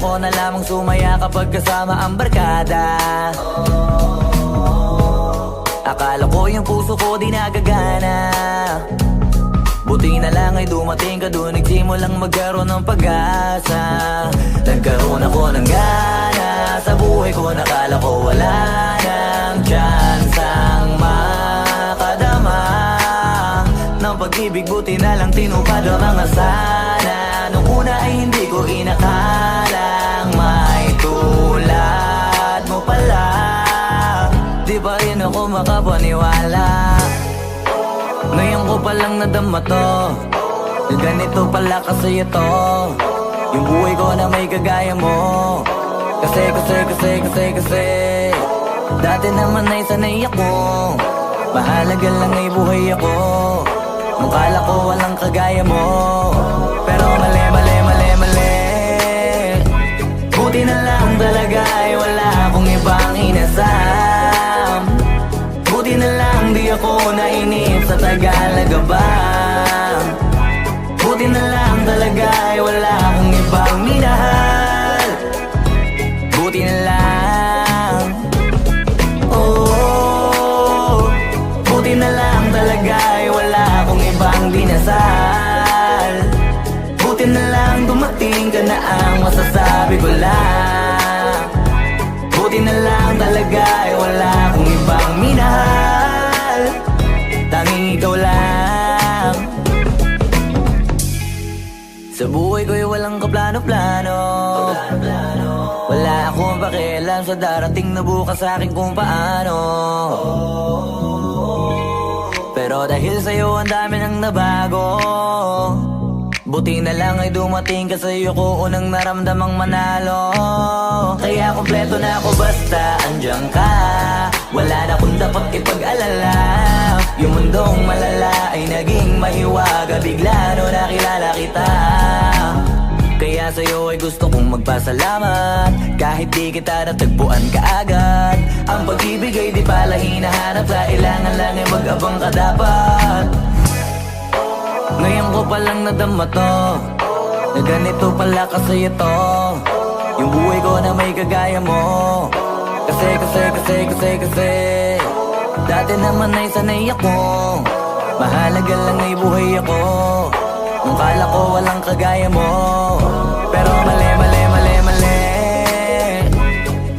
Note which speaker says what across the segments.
Speaker 1: ako na lamang sumaya kapag kasama ang barkada. Akala ko yung puso ko di nagagana. Buti na lang ay dumating ka dun, nagsimulang magkaroon ng pag-asa. Nagkaroon ako ng gana sa buhay ko, nakala ko wala nang tsansang makadama ng pag-ibig. Buti na lang tinupad ang mga sana. Nung una ay hindi ko inakalang may tulad mo pala. Di pa rin ako makapaniwala. Ngayon ko palang nadama to, na ganito pala kasi ito yung buhay ko na may kagaya mo. Kasi dati naman ay sanay ako, mahalaga lang ay buhay ako. Nung kala ko walang kagaya mo, pero mali. Buti na lang talaga ay wala akong ibang inasam. Buti na lang di ako nainip sa Tagalaga ba. Buti na lang talaga ay wala akong ibang minahal. Buti na lang, oh, buti na lang talaga ay wala akong ibang dinasal. Buti na lang dumating ka na ang masasabi ko lang. Buti na lang talaga ay wala akong ibang minahal. Tanging ikaw lang. Sa buhay ko'y walang kaplano-plano. Wala akong pakialam sa darating na bukas sa akin kung paano. Pero dahil sa'yo ang dami nang nabago. Buti na lang ay dumating ka, sa'yo ko unang naramdamang manalo. Kaya kompleto na ako basta andyan ka. Wala na akong dapat ipag-alala. Yung mundong malala ay naging mahiwaga bigla no nakilala kita. Kaya sa'yo ay gusto kong magpasalamat, kahit di kita natagpuan kaagad. Ang pag-ibig ay di pala hinahanap, kailangan lang ay mag-abang ka dapat. Ngayon ko palang nadama to, na ganito pala kasi ito yung buhay ko na may kagaya mo. Kasi dati naman ay sanay ako, mahalaga lang ay buhay ako. Nung kala ko walang kagaya mo, pero mali.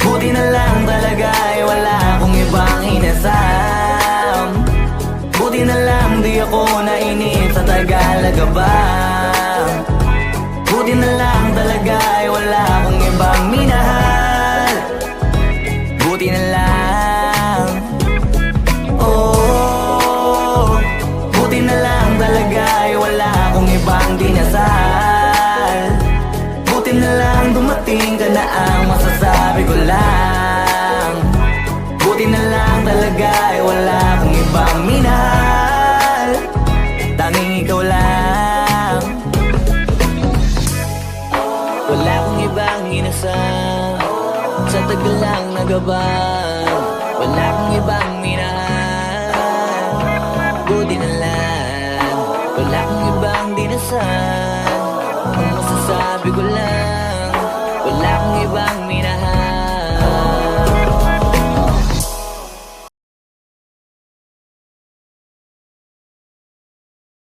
Speaker 1: Buti na lang talaga ay wala akong ibang inasam. Buti na lang di ako nainip sa Tagalaga ba. Buti na lang talaga ay wala akong ibang minahal. Buti na lang, oh, buti na lang talaga ay wala akong ibang dinasal. Buti na lang dumating ka na ang masasabi ko lang. Buti na lang talaga ay wala akong ibang minahal. Tanging ikaw lang. Wala akong ibang inasam sa tagal lang nagabang. Wala akong ibang minahal. Buti na lang, wala akong ibang dinasal. Ang masasabi